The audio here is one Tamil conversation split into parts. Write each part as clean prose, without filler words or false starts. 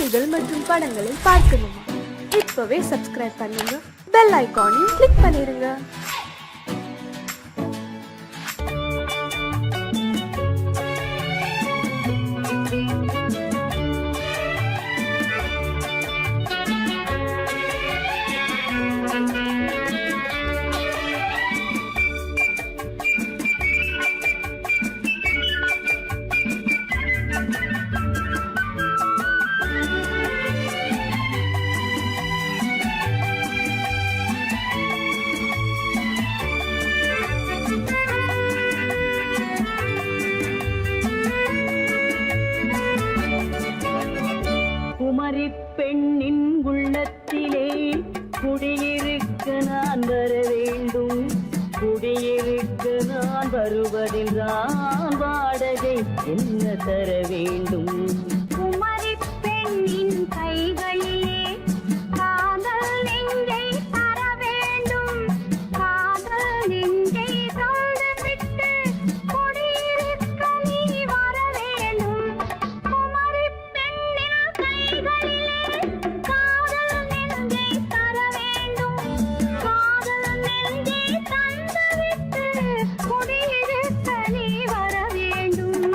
காணொளிகள் மற்றும் படங்களை பார்க்கணுமா? இப்பவே சப்ஸ்கிரைப் பண்ணுங்க, பெல் ஐகானையும் கிளிக் பண்ணிருங்க. பெண்ணின் உள்ளத்திலே குடியிருக்க நான் வர வேண்டும். குடியிருக்க நான் வருவதென்றால் வாடகை என்ன தர வேண்டும்? குமரி பெண்ணின் கைகளிலே காதல் நெஞ்சை தர வேண்டும். காதல் நெஞ்சை தந்துவிட்டு குடியிருக்க நீ வர வேண்டும். குமரி பெண்ணின் கைகளிலே காதல் நெஞ்சை தர வேண்டும். காதல் நெஞ்சை தந்துவிட்டு குடியிருக்க நீ வர வேண்டும்.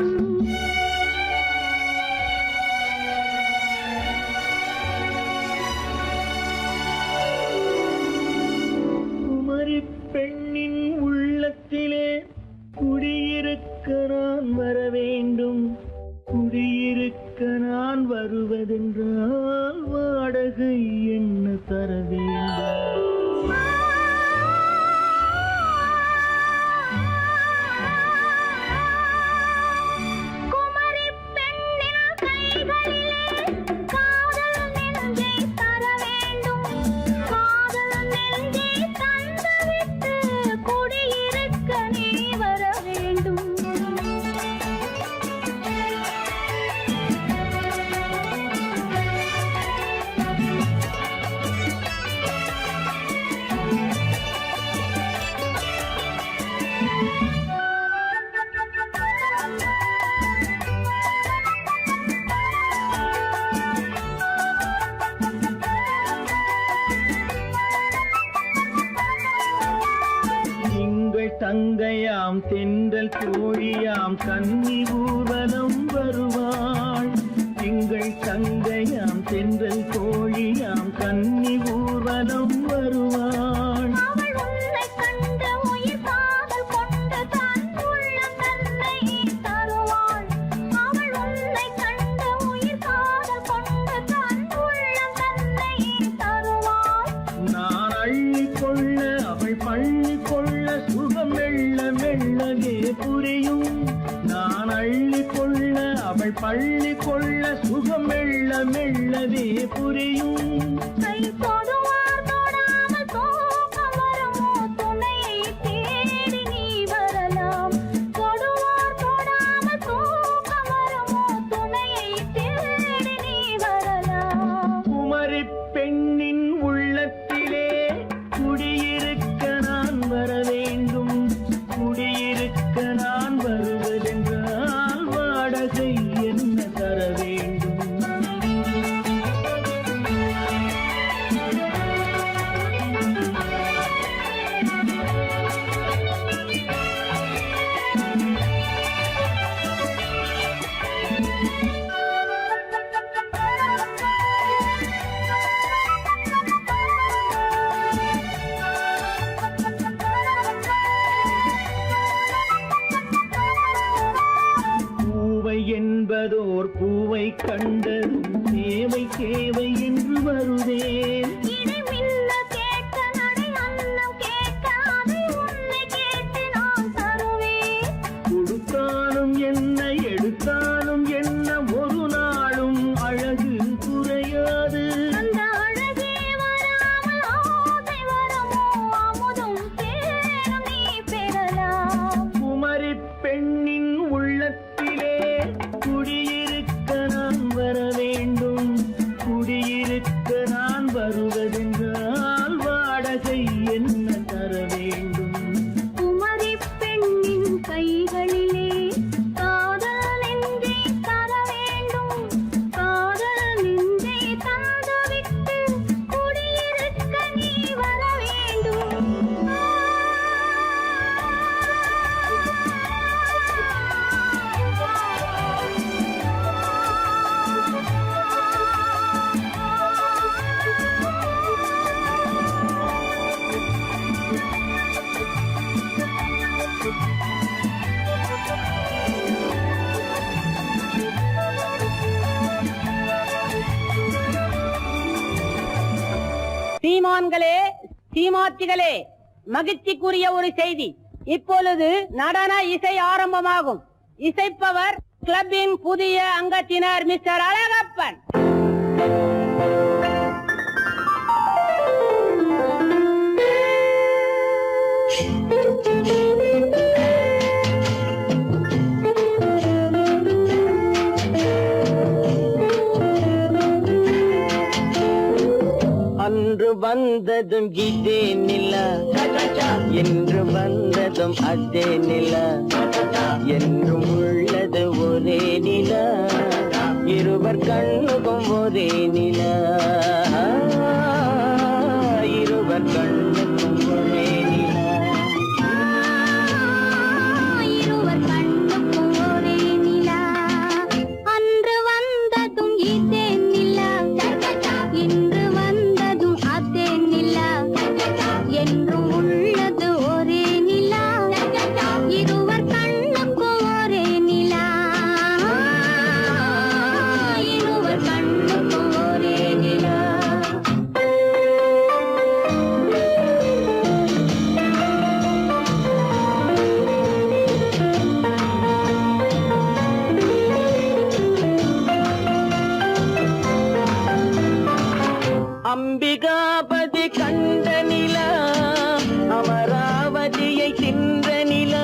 குமரி பெண்ணின் உள்ளத்திலே குடியிருக்க நான் வர வேண்டும். குடியிருக்க நான் வருவதென்றால் வாடகை என்ன தர வேண்டும்? குமரி பெண்ணின் கைகளிலே காதல் நெஞ்சை தர வேண்டும். காதல் நெஞ்சை தந்துவிட்டு குடியிருக்க நீ வர வேண்டும். திங்கள் தங்கையாம் தென்றல் தோழியாம் கன்னி ஊர்வலம் வருவாள். திங்கள் தங்கையாம் தென்றல் தோழியாம் கன்னி ஊர்வலம் வருவாள். அவள் உன்னை கண்டு உயிர் காதல் கொண்டு தன் உள்ளம் தன்னை தருவாள். அவள் உன்னை கண்டு உயிர் காதல் கொண்டு தன் உள்ளம் தன்னை தருவாள். நான் அள்ளி கொள்ள அவள் பள்ளி கொள்ள சுகம் மெல்ல மெல்லவே புரியும். நான் அள்ளி கொள்ள அவள் பள்ளி கொள்ள சுகம் மெல்ல மெல்லவே புரியும். கை தொடுவார் தொடாமல் தூக்கம் வருமோ? துணையை தேடி நீ வரலாம். தொடுவார் தொடாமல் தூக்கம் வருமோ? துணையை தேடி நீ வரலாம். குமரி பெண்ணின் உள்ளத்திலே குடியிருக்க நான் வர வேண்டும். குடியிருக்க நான் வருவதென்றால் வாடகை என்ன தர வேண்டும்? பூவை என்பதோர் பூவை கண்டதும் தேவை தேவை என்று வருவேன். இடை மின்ன கேட்க நடை அன்னம் கேட்க அதை உன்னை கேட்டு நான் தருவேன். கொடுத்தாலும் என்ன எடுத்தாலும் என்ன ஒரு நாளும் அழகு குறையாது. அந்த அழகே வராமல் ஆசை வருமோ? அமுதும் தேனும் நீ பெறலாம். குமரி பெண்ணின் உள்ளத்திலே குடியிருக்க நான் வர வேண்டும். குடியிருக்க நான் வருவதென்று சீமான்களே, சீமாத்திகளே, மகிழ்ச்சிக்குரிய ஒரு செய்தி. இப்பொழுது நடன இசை ஆரம்பமாகும். இசைப்பவர் கிளப்பின் புதிய அங்கத்தினர் மிஸ்டர் அழகப்பன். அன்று வந்ததும் இதே நிலா, என்று வந்ததும் அதே நிலா, என்றும் உள்ளது ஒரே நிலா, இருவர் கண்ணுக்கும் ஒரே நிலா, இருவர் கண்ணுக்கும் ஒரே நிலா, இருவர் கண்ணுக்கும் ஒரே நிலா. அன்று வந்ததும் இதே நிலா, இன்று வந்ததும் அதே நிலா, என்றும் உள்ளது ஒரே நிலா, இருவர் கண்ணுக்கும் ஒரே நிலா, இருவர் கண்ணுக்கும் ஒரே நிலா. அம்பிகாபதி கண்ட நிலா, அமராவதியை தின்ற நிலா,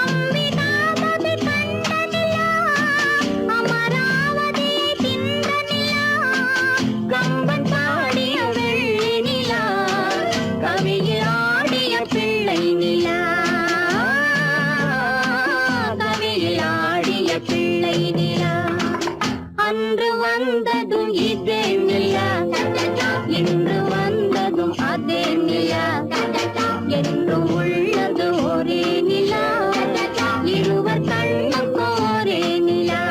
அம்பிகாபதி கண்ட நிலா, அமராவதியை தின்ற நிலா, கம்பன் பாடிய வெள்ளி நிலா, கவியில் ஆடிய பிள்ளை நிலா, கவியில் ஆடிய பிள்ளை நிலா. அன்று வந்ததும் இதே நிலா, இன்று வந்ததும் அதே நிலா, என்றும் உள்ளது ஒரே நிலா, இருவர் கண்ணுக்கும் ஒரே நிலா,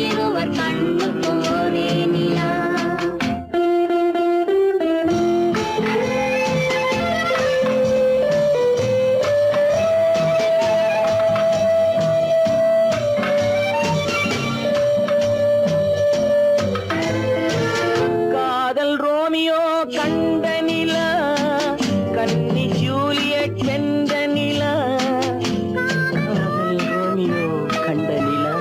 இருவர் கண்ணுக்கும் ஒரே நிலா. காதல் ரோமியோ கண்ட நிலா, கன்னி ஜூலியட் வென்ற நிலா, காதல் ரோமியோ கண்ட நிலா,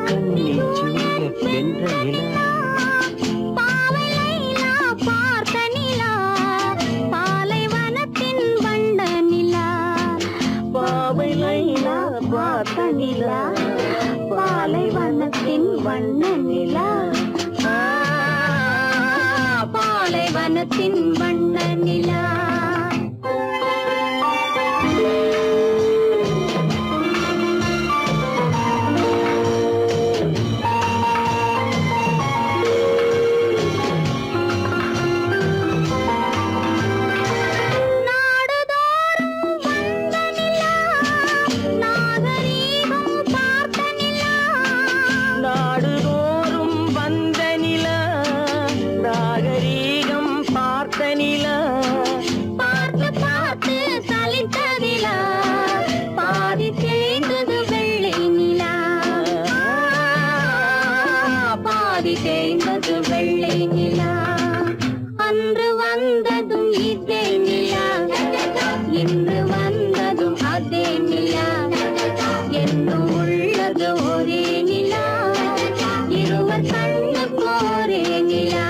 கன்னி ஜூலியட் வென்ற நிலா, பாவை லைலா பார்த்த நிலா, பாலைவனத்தின் வண்ண நிலா, பாவை லைலா பார்த்த நிலா, பாலைவனத்தின் வண்ண நிலா, பாலைவனத்தின் வண்ண நிலா. நாடுதோறும் வந்த நிலா, நாகரீகம் பார்த்த நிலா, நாடுதோறும் வந்த நிலா, நாகரீகம் பார்த்த நிலா, பார்த்து பார்த்து சலித்த நிலா, பாதி தேய்ந்தது வெள்ளை நிலா, பாதி தேய்ந்தது வெள்ளை நிலா. அன்று வந்ததும் இதே நிலா, இன்று வந்ததும் அதே நிலா, என்றும் உள்ளது ஒரே நிலா, இருவர் கண்ணுக்கு ஒரே நிலா,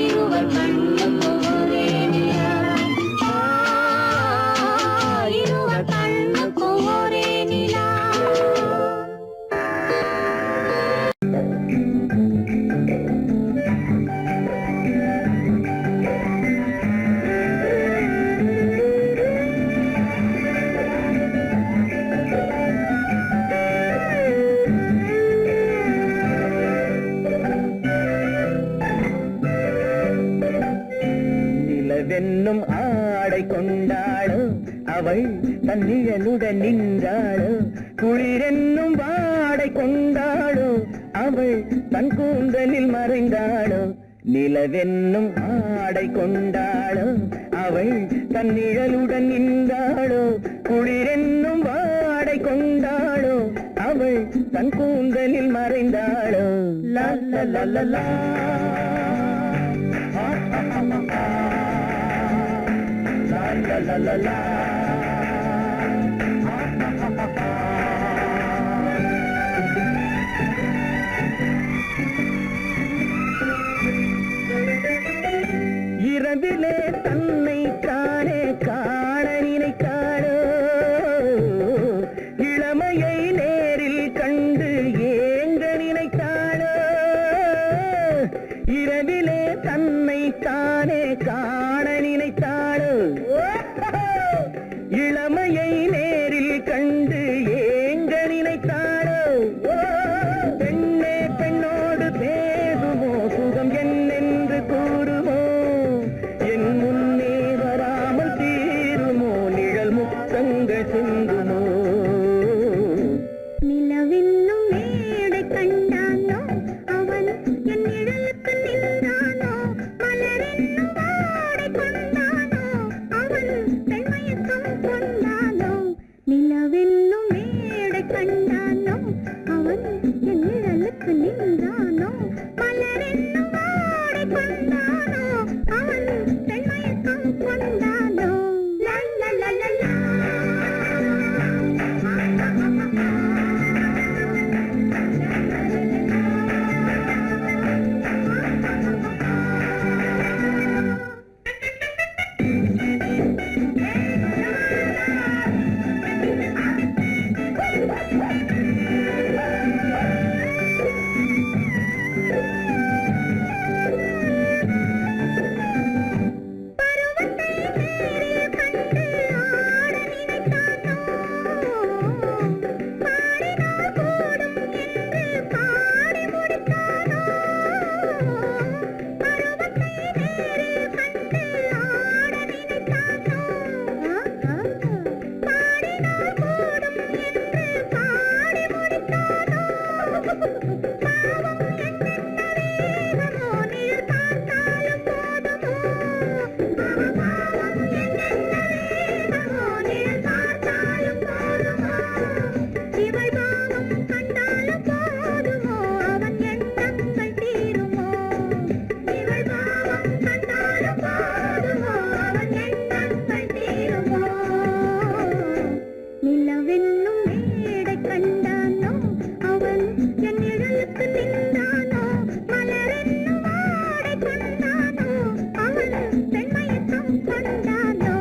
இருவர் கண்ணுக்கு ஒரே நிலா, இருவர் கண்ணுக்கு ஒரே நிலா. நிலவென்னும் ஆடை கொண்டாளோ, அவள் தன்னிழலுடன் நின்றாளோ, குளிரென்னும் வாடை கொண்டாளோ, அவள் தன் கூந்தலில் மறைந்தாளோ, நிலவென்னும் ஆடை கொண்டாளோ, அவள் தன் நிழலுடன் நின்றாளோ, குளிரென்னும் வாடை கொண்டாளோ, அவள் தன் கூந்தலில் மறைந்தாளோ லா லா லா லா லா. லா லா லா லா. இரவிலே தன்னை காணே காண நினைத்தாளோ இளமையை நேரில் கண்டு ஏங்க நினைத்தாளோ இரவிலே தன்னை காணே காண நினைத்தாளோ இளமையை நேரில் கண்டு ஏங்க நினைத்தாளோ பெண்ணே பெண்ணோடு பேசுமோ சுகம் என்னென்று கூறுமோ என் முன்னே வராமல் தீருமோ நிழல் முத்தங்கள் சிந்துமோ நிலவென்னும் மேடை கண்டானோ அவன் என் நிழலுக்கு நின்றானோ மலரென்னும் வாடை கொண்டானோ அவன் பெண்மயக்கம் கொண்டானோ நிலவென்னும் மேடை கண்டானோ அவன் என் நிழலுக்கு நின்றானோ மலரென்னும் வாடை கொண்டானோ அவன் பெண்மயக்கம் கொண்டானோ லா லா லா லா லா. நிலவென்னும் மேடை கண்டானோ அவன் என் நிழலுக்கு நின்றானோ மலரென்னும் வாடை கொண்டானோ அவன் பெண்மயக்கம் கொண்டானோ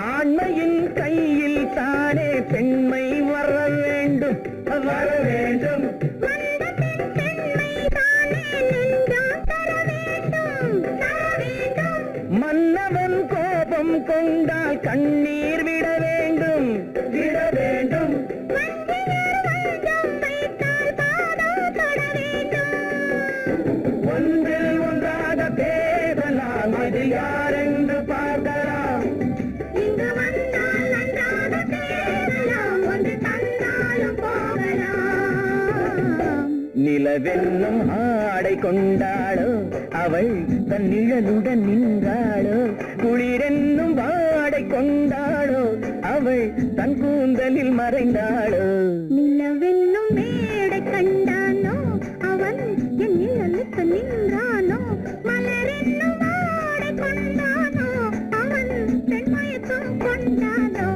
ஆண்மையின் கையில் தானே பெண்மை வர வேண்டும் வர வேண்டும் மன்னவன் கோபம் கொண்டால் கண்ணீர் விட வேண்டும் விட வேண்டும் ஒன்றில் ஒன்றாக பேசலாம் அது யாரென்று பார்க்கலாம் இங்கு வந்தால் நன்றாக பேசலாம் ஒன்று தந்தாலும் போகலாம் நிலவென்னும் ஆடை கொண்டாளோ அவள் தன் நிழலுடன் நின்றாளோ குளிரென்னும் வாடை கொண்டாளோ அவள் தன் கூந்தலில் மறைந்தாளோ நிலவென்னும் மேடை கண்டானோ அவன் என் நிழலுக்கு நின்றானோ மலரென்னும் வாடை கொண்டானோ அவன் பெண்மயக்கம் கொண்டானோ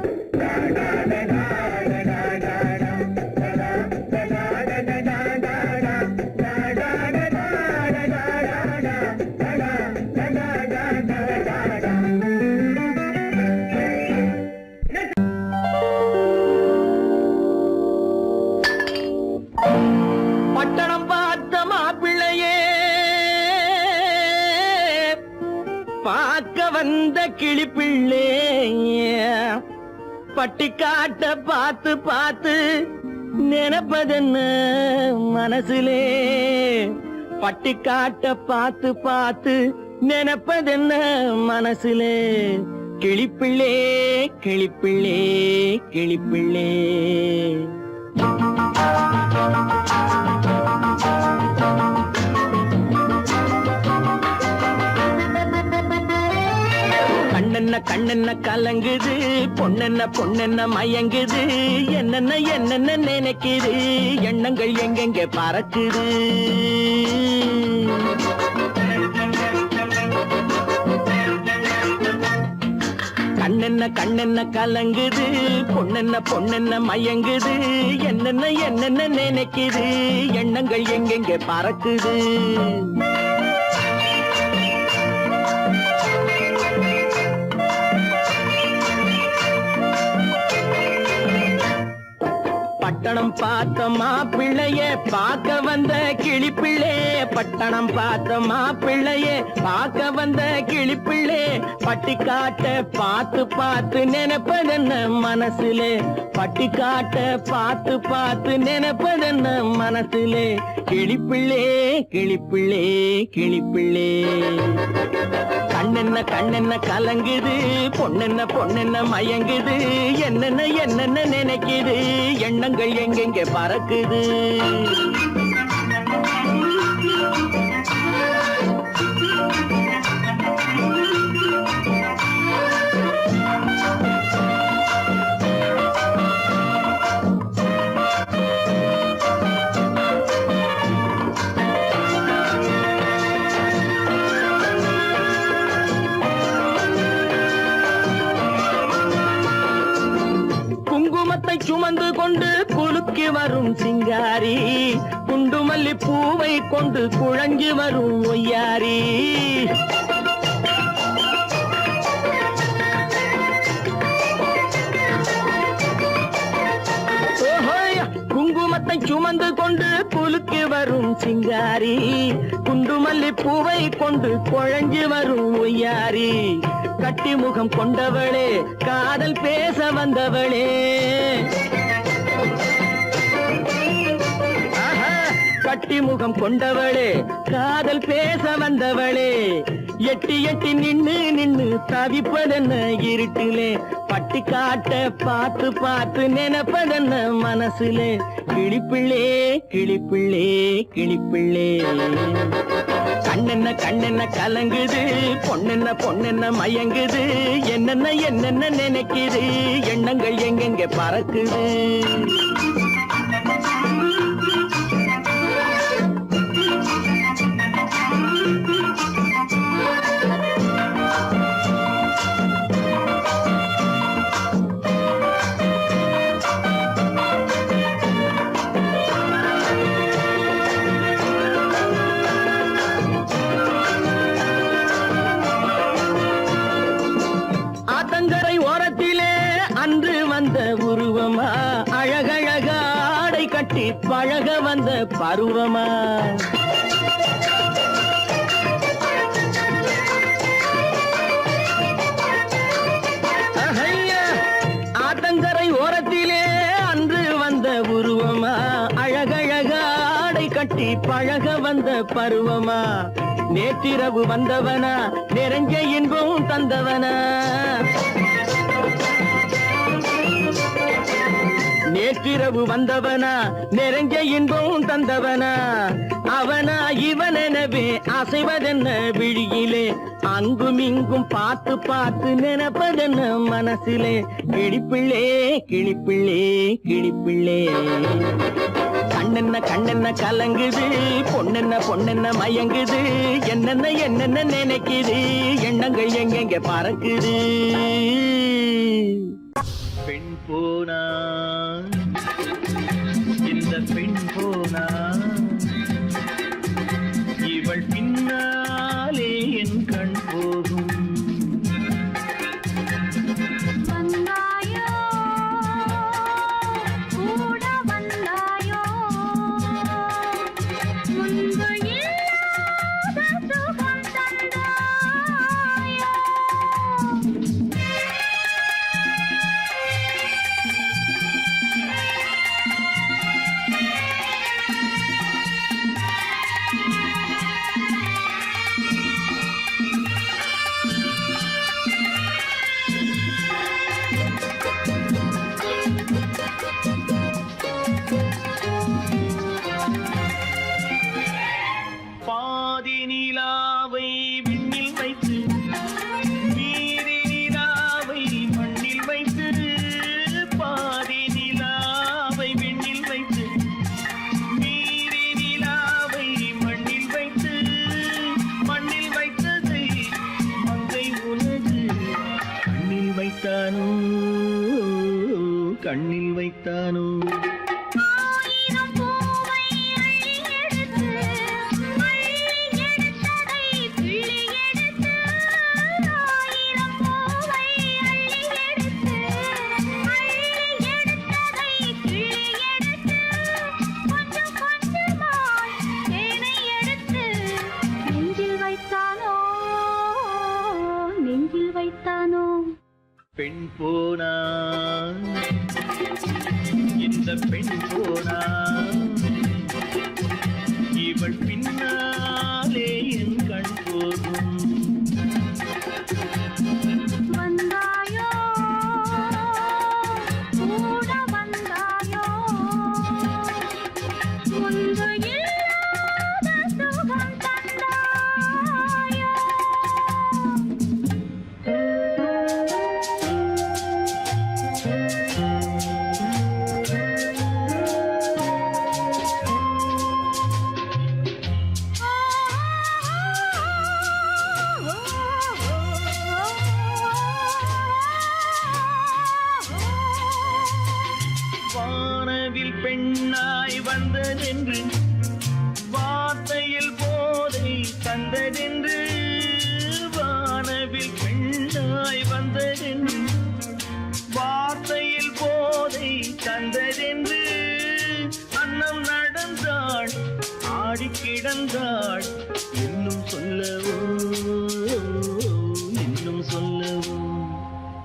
பட்டணம் பார்த்த மாப்பிள்ளையே பார்க்க வந்த கிளிப்பிள்ளே பட்டிக்காட்ட பார்த்து பார்த்து நினைப்பதென்ன மனசுலே பட்டிக்காட்ட பார்த்து பார்த்து நினைப்பதென்ன மனசுலே கிளிப்பிள்ளே கிளிப்பிள்ளே கிளிப்பிள்ளே கண்ணென்ன கலங்குது, பொண்ணென்ன மயங்குது, என்னென்ன நினைக்குது, எண்ணங்கள் எங்கெங்கே பறக்குது. கண்ணென்ன கலங்குது, பொண்ணென்ன மயங்குது, என்னென்ன நினைக்குது, எண்ணங்கள் எங்கெங்கே பறக்குது. பட்டணம் பார்த்த மாப்பிள்ளைய பார்க்க வந்த கிளிப்பிள்ளே, பட்டணம் பார்த்த மாப்பிள்ளைய பார்க்க வந்த கிளிப்பிள்ளே, பட்டி காட்ட பார்த்து நினைப்பதென்ன மனசுலே, பட்டி காட்ட பார்த்து நினைப்பதென்ன மனசுலே, கிளிப்பிள்ளே கிளிப்பிள்ளே கிளிப்பிள்ளே. கண்ணென்ன கலங்குது, பொண்ணென்ன மயங்குது, என்னென்ன நினைக்குது, எண்ணங்கள் எங்கெங்கே பறக்குது. குங்குமத்தை சுமந்து கொண்டு குலுக்கி வரும் சிங்காரி, குண்டுமல்லி பூவை கொண்டு குழஞ்சி வரும் ஒய்யாரி. குங்குமத்தை சுமந்து கொண்டு குலுக்கி வரும் சிங்காரி, குண்டுமல்லி பூவை கொண்டு குழஞ்சி வரும் ஒய்யாரி. கட்டி முகம் கொண்டவளே, காதல் பேச வந்தவளே, கட்டி முகம் கொண்டவளே, காதல் பேச வந்தவளே, எட்டி நின்னு தவிப்பதென்ன இருட்டிலே, பட்டி காட்ட பார்த்து நினைப்பதென்ன மனசுலே, கிளிப்பிள்ளே கிளிப்பிள்ளே கிளிப்பிள்ளே. கண்ணென்ன கலங்குது, பொண்ணென்ன மயங்குது, என்னென்ன நினைக்குது, எண்ணங்கள் எங்கெங்கே பறக்குது. ஆத்தங்கரை ஓரத்திலே அன்று வந்த உருவமா, அழகழக ஆடை கட்டி பழக வந்த பருவமா. ஆத்தங்கரை ஓரத்திலே அன்று வந்த உருவமா, அழகழக ஆடை கட்டி பழக வந்த பருவமா. நேற்றிரவு வந்தவனா, நிறைஞ்ச இன்பம் தந்தவனா, நேற்றிரவு வந்தவனா, நிறைஞ்ச இன்பம் தந்தவனா. அவனா இவனெனவே அசைவதென்ன விழியிலே, அங்கும் இங்கும் பார்த்து நினைப்பதென்ன மனசிலே, கிளிப்பிள்ளே கிளிப்பிள்ளே கிளிப்பிள்ளே. கண்ணென்ன கலங்குது, பொண்ணென்ன மயங்குது, என்னென்ன நினைக்குது, எண்ணங்கள் எங்கெங்கே பறக்குது. பெண் போனா, இந்த பெண் போனா, இவள் பின்னாலே என் கண் போகும். வந்தாயோ கூட வந்தாயோ, முன்பு இல்லாத சுகம் தந்தாயோ. பெண் போனா இந்த பெண் போனா இவள் பின்னாலே என் கண் போகும் வந்தாயோ கூட வந்தாயோ முன்பு இல்லாத சுகம் தந்தாயோ வானவில் பெண்ணாய் வந்ததென்று வார்த்தையில் போதை தந்ததென்று வானவில் பெண்ணாய் வந்ததென்று வார்த்தையில் போதை தந்ததென்று அன்னம் நடந்தாள் ஆடி கிடந்தாள் இன்னும் சொல்லவோ இன்னும் சொல்லவோ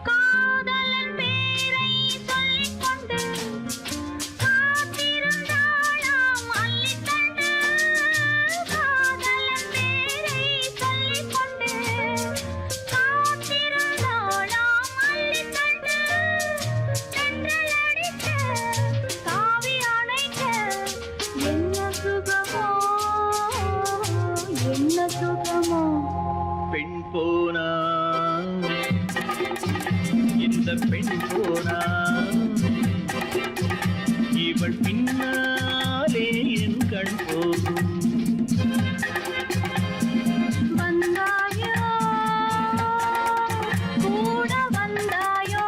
காதலன் பேரை சொல்லிக் கொண்டு காத்திருந்தாளாம் அள்ளித்தண்டு காதலன் பேரை சொல்லிக் கொண்டு காத்திருந்தாளாம் அள்ளித்தண்டு தென்றல் அடிக்க தாவி அணைக்க என்ன சுகமோ என்ன சுகமோ பெண் போனா இந்த பெண் போனா இவள் பின்னாலே என் கண் போகும் வந்தாயோ கூட வந்தாயோ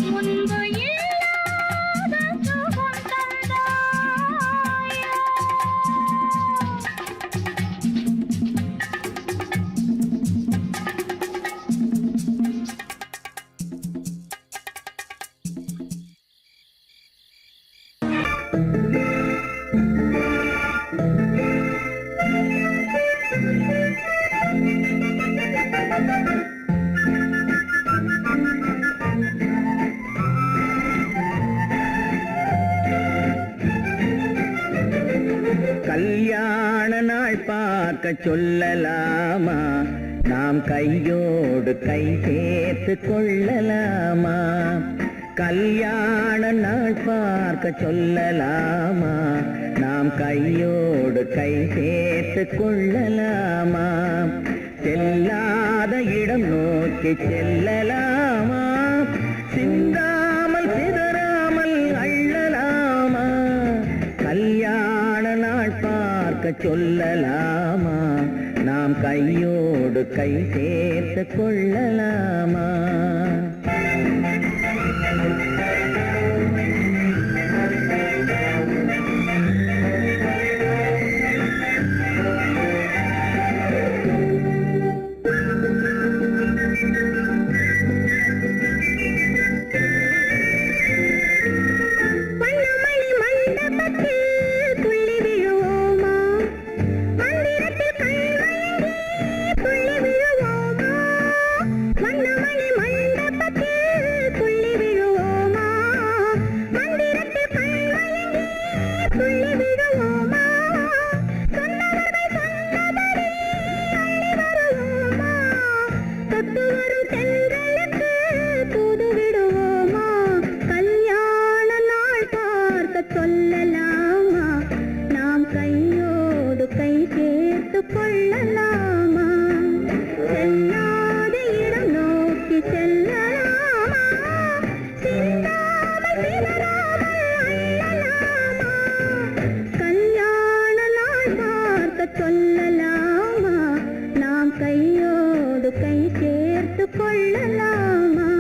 முன்பு இல்லாத சுகம் தந்தாயோ கல்யாண நாள் பார்க்க சொல்லலாமா நாம் கையோடு கை சேர்த்து கொள்ளலாமா கல்யாண நாள் பார்க்க சொல்லலாமா நாம் கையோடு கை சேர்த்து கொள்ளலாமா செல்லாத இடம் நோக்கி செல்லலாமா சிந்தாமல் சிதறாமல் அள்ளலாமா கல்யாண நாள் பார்க்க சொல்லலாமா நாம் கையோடு கை சேர்த்து கொள்ளலாமா வண்ணமணி மண்டபத்தில் துள்ளி விழுவோமா மந்திரத்தில் கண்மயங்கி துள்ளி விழுவோமா வண்ணமணி மண்டபத்தில் துள்ளி விழுவோமா மந்திரத்தில் கண்மயங்கி துள்ளி விழுவோமா சொன்னவர்கள் சொன்னபடி அள்ளி வருவோமா தொட்டு வரும் தென்றலுக்கு தூது விடுவோமா கல்யாண நாள் பார்க்க சொல்லலாமா நாம் கையோடு கை சேர்த்து கொள்ளலாமா செல்லாத இடம் நோக்கி செல்லலாமா சிந்தாமல் சிதறாமல் அள்ளலாமா கல்யாண நாள் பார்க்க சொல்லலாமா நாம் கையோடு கை சேர்த்து கொள்ளலாமா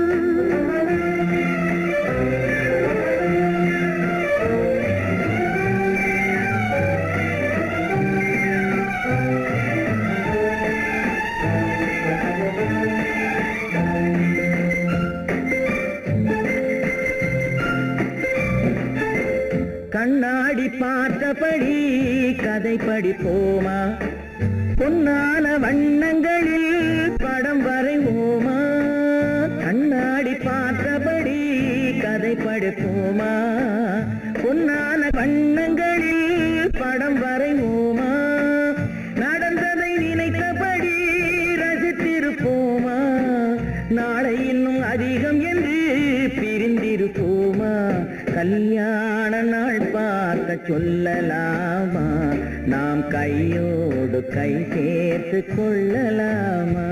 கண்ணாடி பார்த்தபடி கதை படிப்போமா பொன்னான வண்ணங்களில் படம் வரைவோமா கண்ணாடி பார்த்தபடி கதை படுப்போமா பொன்னான வண்ணங்களில் படம் வரைவோமா நடந்ததை நினைத்தபடி ரசித்திருப்போமா நாளை இன்னும் அதிகம் என்று பிரிந்திருப்போமா கல்யாண நாள் பார்க்க சொல்லலாமா நாம் கையோடு கை சேர்த்து கொள்ளலாமா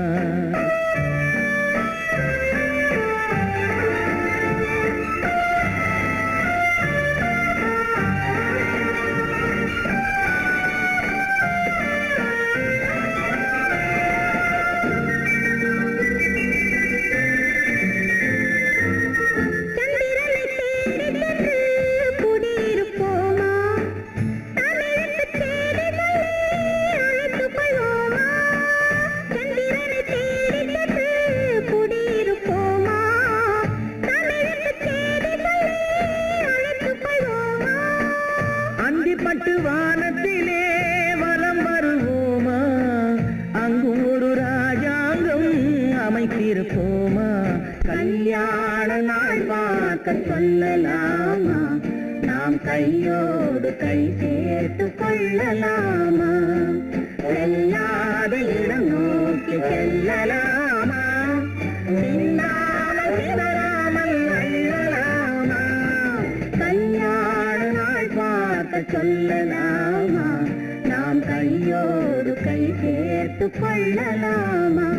பட்டு வானத்திலே வலம் வருவோமா அங்கும் ஒரு ராஜாங்கம் அமைத்திருப்போமா கல்யாண நாள் பார்க்க சொல்லலாமா நாம் கையோடு கை சேர்த்து கொள்ளலாமா செல்லாத இடம் நோக்கி செல்லலாமா சின்னாமல் சிதறாமல் அள்ளலாமா கல்யாண நாள் பார்க்க சொல்லலாமா நாம் கையோடு கை சேர்த்து கொள்ளலாமா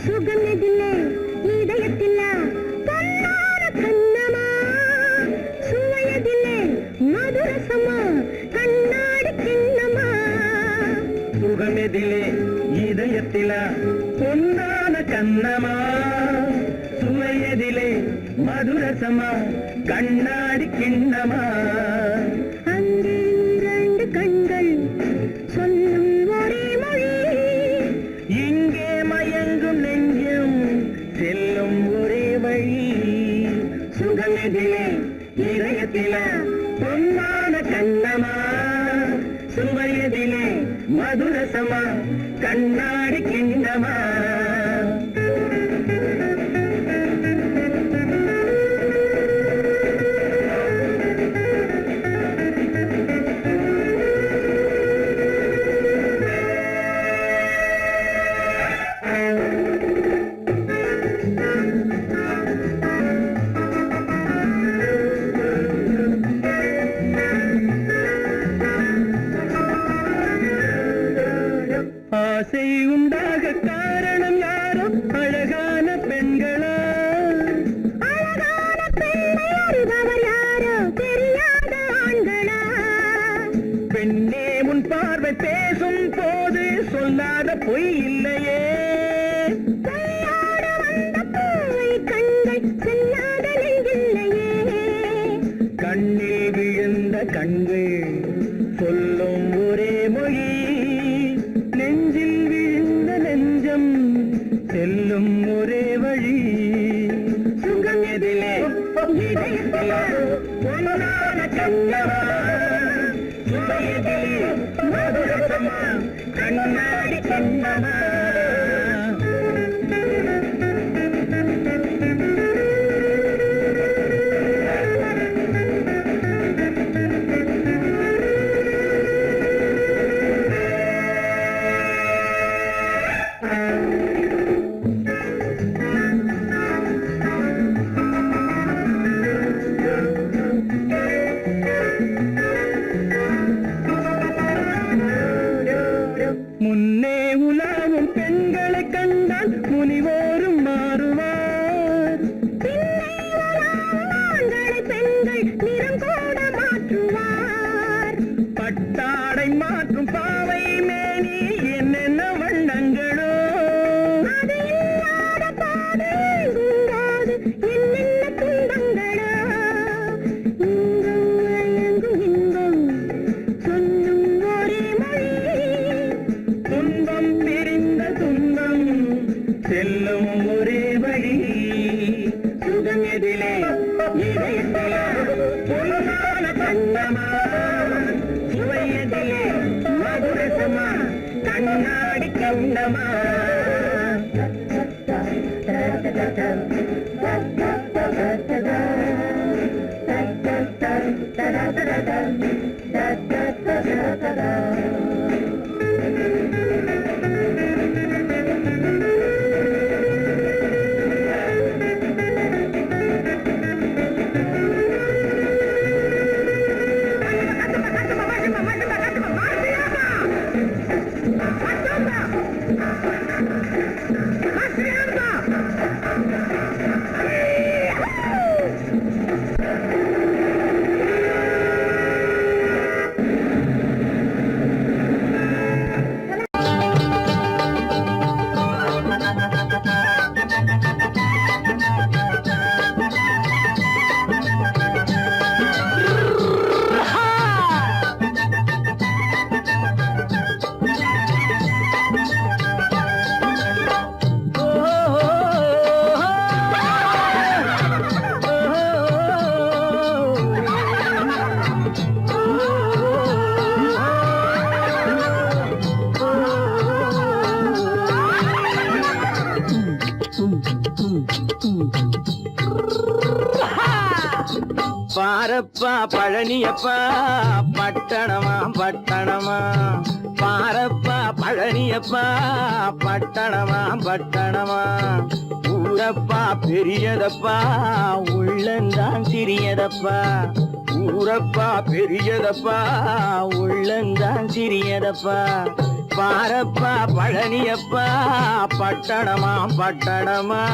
சுகமிதில்லை இதயத்தில்ல பொன்னான கண்ணமா சுவையதில்லை மதுரசமா கண்ணாடி கிண்ணமா சுகமிதில்லை இதயத்தில பொன்னான கண்ணமா சுவையதிலே மதுரசமா கண்ணாடி கிண்ணமா அங்கே இரண்டு கண்கள் சொல்லும் ஒரே மொழி இங்கே மயங்கும் நெஞ்சம் செல்லும் ஒரே வழி சுகமெதிலே இதயத்தில பொன்னான கண்ணமா சுவையதிலே மதுரசமா கண்ணாடி கிண்ணமா ஆசை உண்டாக காரணம் யாரோ அழகான பெண்களா அழகான பெண்ணை அறிபவர் யாரோ தெரியாத ஆண்களா பெண்ணே உன் பார்வை பேசும் போது சொல்லாத பொய் இல்லையே பொய்யோடு வந்த பூவை கண்கள் செல்லாத நெஞ்சில்லையே கண்ணில் விழுந்த கண்கள் சொல்லும் ஒரே மொழி நெஞ்சில் விழுந்த நெஞ்சம் செல்லும் ஒரே வழி சுகம் எதிலே இதயத்தில பொன்னான கண்ணமா சுவையதிலே மதுரசமா கண்ணாடி கண்ணமா முன்னே உலாவும் பெண்களை கண்டால் முனிவோரும் மாறுவார் பெண்கள் நிறம் கூட என்னென்ன வண்ணங்களோ அது இல்லாத பாதை உங்காது என்னென்ன துன்பங்களோ இங்கும் இன்பம் சொல்லும் ஒரே மொழி துன்பம் பிரிந்த துன்பம் செல்லும் ஒரே வழி சுகம் எதிலே இதயத்திலே பொன்னான கண்ணமா சுவை எதிலே மதுரசமா கண்ணாடி கண்ணமா பாரப்பா பழனியப்பா பட்டணமா பட்டணமா பாரப்பா பழனியப்பா பட்டணமா பட்டணமா ஊரப்பா பெரியதப்பா உள்ளந்தான் சிறியதப்பா ஊரப்பா பெரியதப்பா உள்ளந்தான் சிறியதப்பா பாரப்பா பழனியப்பா பட்டணமா பட்டணமா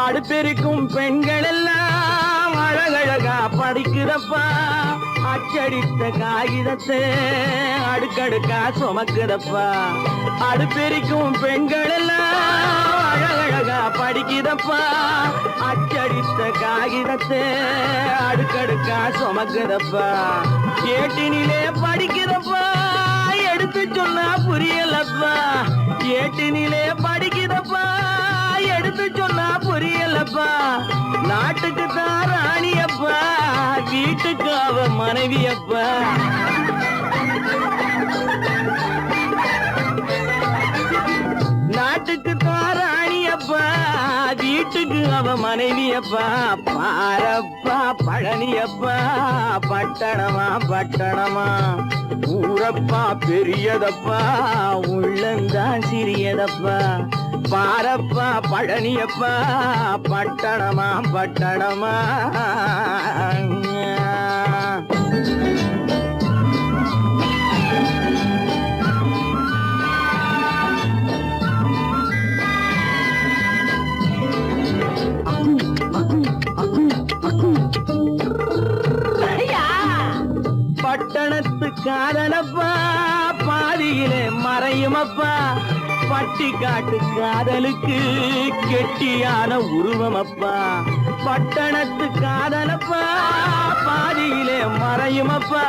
அடுப்பெருக்கும் பெண்கள் எல்லாம் அழகழகா படிக்கிறப்பா அச்சடித்த காகிதத்தை அடுக்கடுக்கா சுமக்குதப்பா அடுப்பெருக்கும் பெண்கள் எல்லாம் அழகழகா படிக்கிறப்பா அச்சடித்த காகிதத்தை அடுக்கடுக்கா சுமக்குதப்பா ஏட்டினிலே படிக்கிறப்பா எடுத்து சொன்னா புரியலப்பா ஏட்டினிலே படிக்கிறப்பா எடுத்து சொன்னா புரியலப்பா நாட்டுக்கு தான் ராணியப்பா வீட்டுக்கு அவ மனைவியப்பா நாட்டுக்கு தான் ராணியப்பா வீட்டுக்கு அவ மனைவியப்பா பாரப்பா பழனியப்பா பட்டணமா பட்டணமா ஊரப்பா பெரியதப்பா உள்ளந்தான் சிறியதப்பா பாரப்பா பழனியப்பா பட்டணமா பட்டணமா பட்டணத்து காதலப்பா பாதியிலே மறையுமப்பா பட்டி காட்டு காதலுக்கு கெட்டியான உருவமப்பா பட்டணத்து காதலப்பா பாதியிலே மறையுமப்பா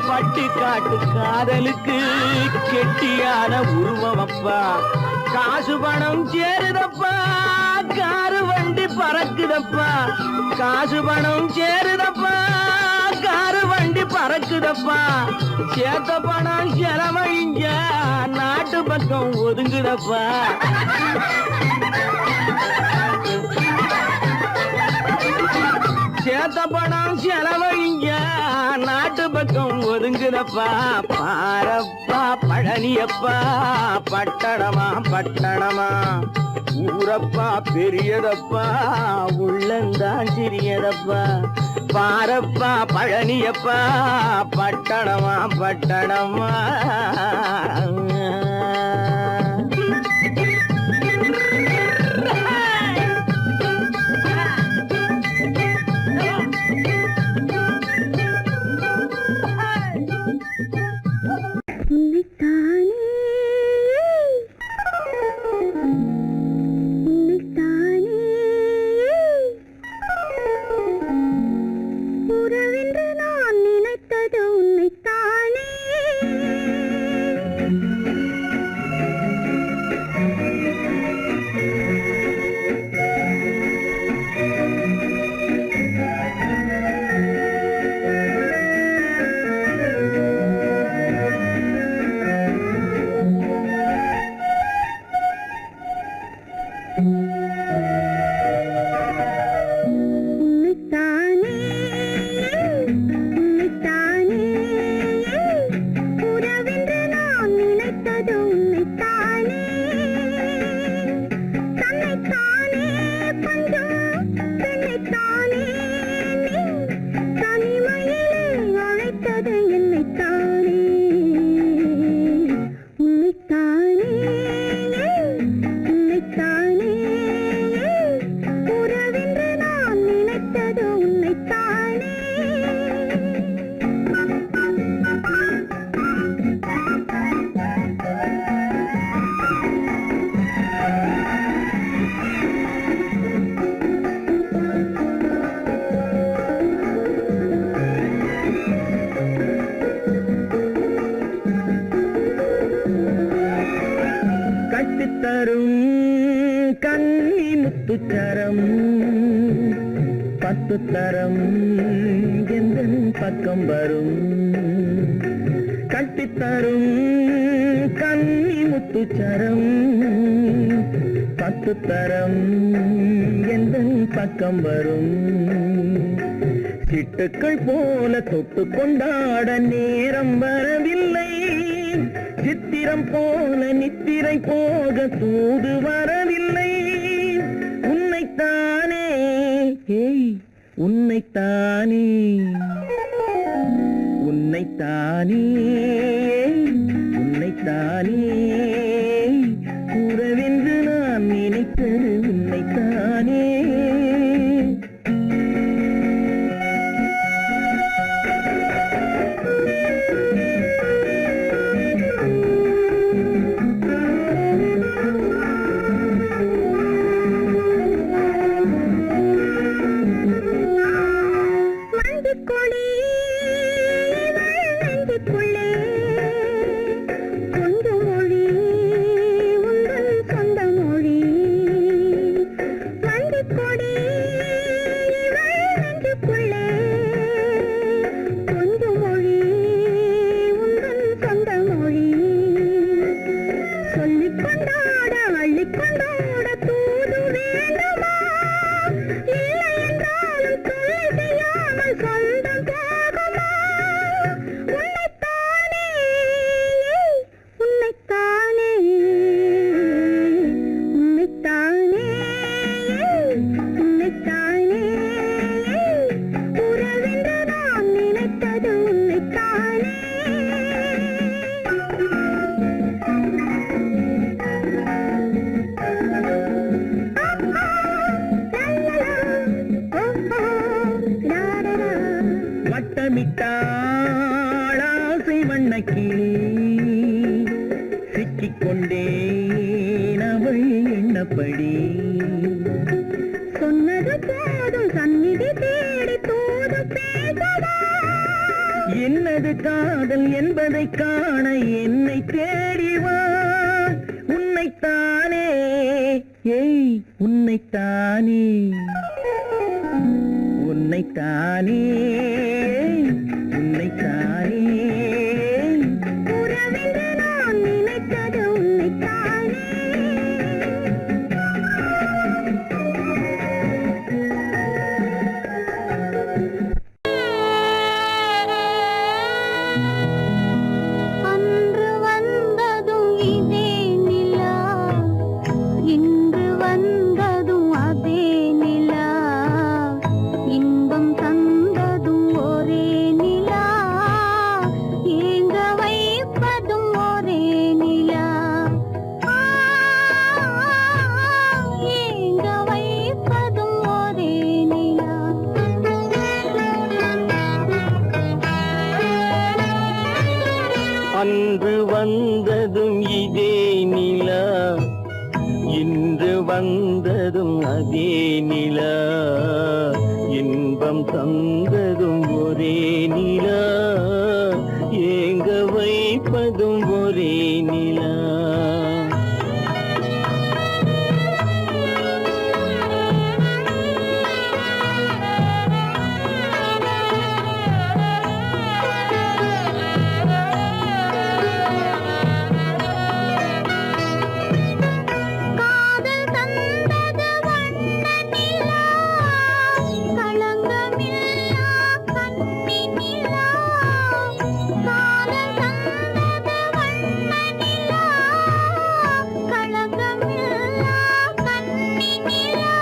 பட்டி காட்டு காதலுக்கு கெட்டியான உருவமப்பா காசு பணம் சேருதப்பா காரு வண்டி பறக்குதப்பா காசு பணம் சேருதப்பா காரு வண்டி பறக்குதப்பா சேத்த பணம் செலவழிஞ்ச நாட்டு பக்கம் ஒதுங்குதப்பா சேத்த பணம் செலவழிஞ்ச நாட்டு பக்கம் ஒதுங்குதப்பா பாரப்பா பழனியப்பா பட்டணமா பட்டணமா ஊரப்பா பெரியதப்பா உள்ளந்தான் சிறியதப்பா பாரப்பா பழனியப்பா பட்டணமா பட்டணமா உறவென்று நான் நினைத்தது உன்னைத்தானே. உன்னைத்தானே உன்னைத்தானே உறவென்று நான் நினைத்தது உன்னைத்தானே. தன்னைத்தானே கொஞ்சம் பெண்ணைத்தானே நீ தனிமையிலே அழைத்தது என்னைத்தானே. உன்னைத்தானே உன்னைத்தானே உறவென்று நான் நினைத்தது உன்னைத்தானே. கட்டித்தரும் கன்னி முத்துச்சரம் 10 தரம் எந்தன் பக்கம் வரும். கட்டித்தரும் கன்னி முத்துச்சரம் 10 தரம் எந்தன் பக்கம் வரும். சிட்டுக்கள் போல தொட்டு கொண்டாட நேரம் வரவில்லை. சித்திரம் போல நித்திரை போக தூது வரவில்லை. உன்னைத்தானே ஏய் உன்னைத்தானே உன்னைத்தானே உன்னைத்தானே உறவென்று நான் நினைத்தது உன்னைத்தானே. மஞ்சக்கொடி இவள் நெஞ்சுக்குள்ளே கொஞ்சம் மொழி உந்தன் சொந்த மொழி. மஞ்சக்கொடி இவள் நெஞ்சுக்குள்ளே கொஞ்சம் மொழி உந்தன் சொந்த மொழி. சொல்லிக் கொண்டாட அள்ளிக் கொண்டாட தூது வேண்டுமா? இல்லை என்றாலும் தொல்லை செய்யாமல் சொந்தம் போகுமா? உன்னைத்தானே உன்னைத்தானே உன்னைத்தானே உன்னைத்தானே உறவென்று நான் நினைத்தது உன்னைத்தானே. வட்டமிட்டாள் ஆசை வண்ணக்கிளி சிக்கிக்கொண்டேன் அவள் எண்ணப்படி. சொன்னது போதும் சந்நிதி தேடி தூது பேசவா? என்னது காதல் என்பதை காண என்னை தேடிவா. உன்னைத்தானே ஏய் உன்னைத்தானே உன்னைத்தானே உன்னைத்தானே உறவென்று நான் நினைத்தது உன்னைத்தானே. அன்று வந்ததும் இதே நிலா, இன்று வந்ததும் அதே நிலா. இன்பம் தந்ததும் ஒரே நிலா, ஏங்க அன்று வந்ததும் இதே நிலா, இன்று வந்ததும் அதே நிலா, இன்பம் தந்ததும் ஒரே நிலா, ஏங்க வைப்பதும் ஒரே நிலா. காதல் தந்தது வண்ண நிலா, களங்கமில்லா கன்னி நிலா. காதல் தந்தது வண்ண நிலா, களங்கமில்லா கன்னி நிலா.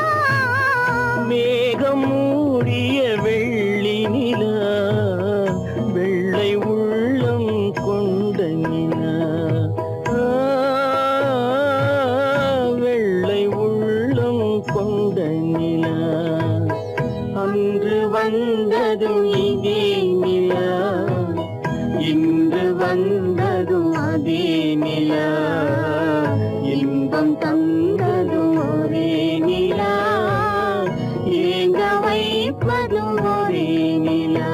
மேகம் மூடிய வெள்ளி நிலா, வெள்ளை உள்ளம் கொண்ட நிலா, வெள்ளை உள்ளம் கொண்ட நிலா. அன்று வந்ததும் இதே நிலா, இன்று வந்ததும் அதே நிலா, இன்பம் தந்ததும் ஒரே நிலா, ஏங்க வைப்பதும் ஒரே நிலா.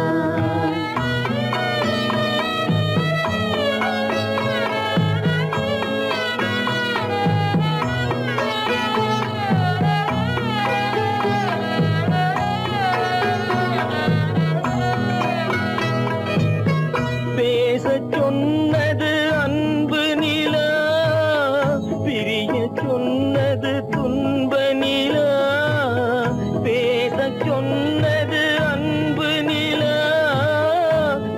பேசச் சொன்னது அன்பு நிலா, பிரியச் சொன்னது துன்ப நிலா. பேசச் சொன்னது அன்பு நிலா,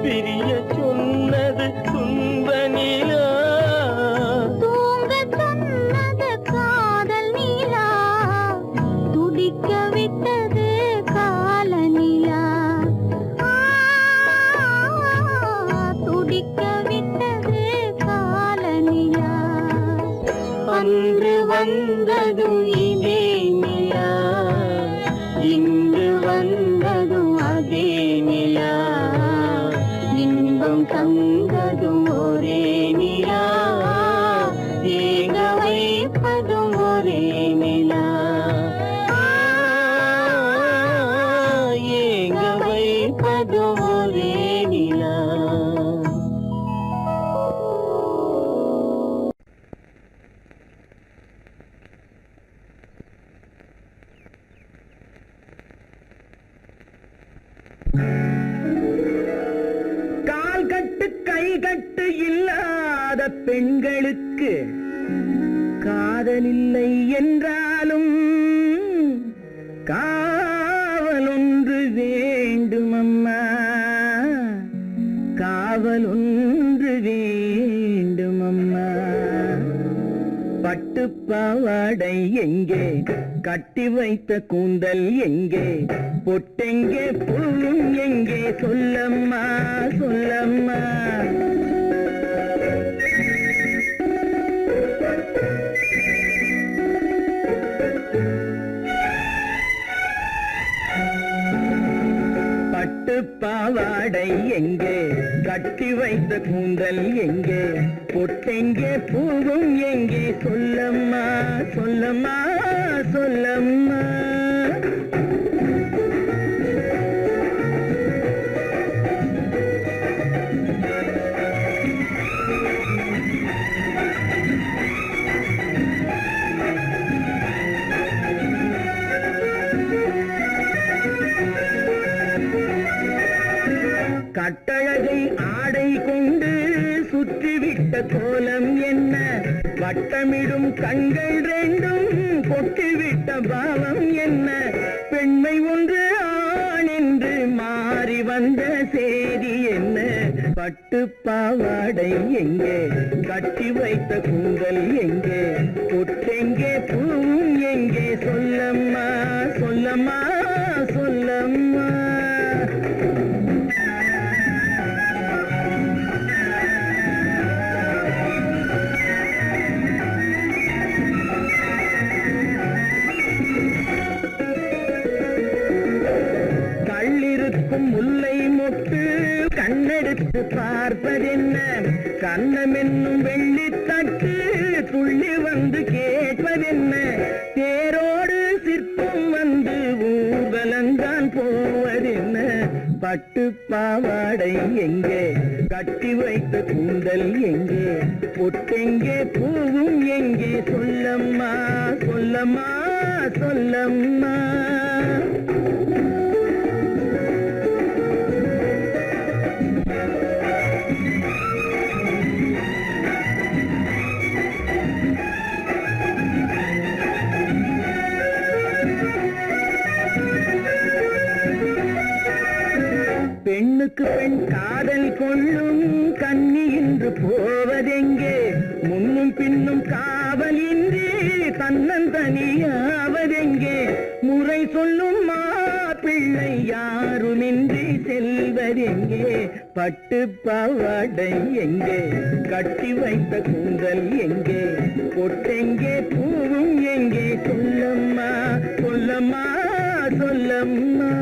பிரியச் சொன்னது துன்ப நிலா. தூங்கச் சொன்னது காதல் நிலா, துடிக்க விட்டது கால நிலா. துடிக்க விட்டது கால நிலா. அன்று வந்ததும் இதே நிலா, இன்று வந்ததும் அதே நிலா, இன்பம் தந்ததும் ஒரே நிலா, ஏங்க வைப்பதும் ஒரே நிலா, ஏங்க வைப்பதும் ஒரே நிலா. கால் கட்டு கை கட்டு இல்லாத பெண்களுக்கு காதலில்லை என்றாலும் காவல் ஒன்று வேண்டும் அம்மா, காவல் ஒன்று வேண்டும் அம்மா. பட்டு பாவாடை எங்கே, கட்டி வைத்த கூந்தல் எங்கே, பொட்டெங்கே பூவும் எங்கே, சொல்லம்மா சொல்லம்மா. பட்டு பாவாடை எங்கே, கட்டி வைத்த கூந்தல் எங்கே, பொட்டெங்கே பூவும் எங்கே, சொல்லம்மா சொல்லம்மா சொல்லம்மா. கட்டழகை ஆடை கொண்டு சுற்றிவிட்ட கோலம் என்ன, வட்டமிடும் கண்கள் ரெண்டும் கொட்டிவிட்ட பாவம் என்ன, பெண்மை ஒன்று ஆண் என்று மாறி வந்த செய்தி என்ன. பட்டு பாவாடை எங்கே, கட்டி வைத்த கூந்தல் எங்கே, பொட்டெங்கே பூவும் எங்கே, சொல்லம்மா சொல்லம்மா சொல்லம்மா. கள்ளிருக்கும் முல்லை மொட்டு கண்ணெடுத்து தொட்டு பார்ப்பதென்ன கண்ணம் என்னும் வெள்ளித்தட்டு துள்ளி வந்து கேட்பதென்ன தேரோடு சிற்பம் வந்து ஊர்வலந்தான் போவதென்ன பட்டு பாவாடை எங்கே கட்டி வைத்த கூந்தல் எங்கே பொட்டெங்கே பூவும் எங்கே சொல்லம்மா சொல்லம்மா சொல்லம்மா பெண்ணுக்கு பெண் காதல் கொள்ளும் கன்னி இன்று போவதெங்கே முன்னும் பின்னும் காவலின்றி தன்னந்தனியாவதெங்கே முறை சொல்லும் மாப்பிள்ளை யாருமின்றி செல்வதெங்கே பட்டு பாவாடை எங்கே கட்டி வைத்த கூந்தல் எங்கே பொட்டெங்கே பூவும் எங்கே சொல்லம்மா சொல்லம்மா சொல்லம்மா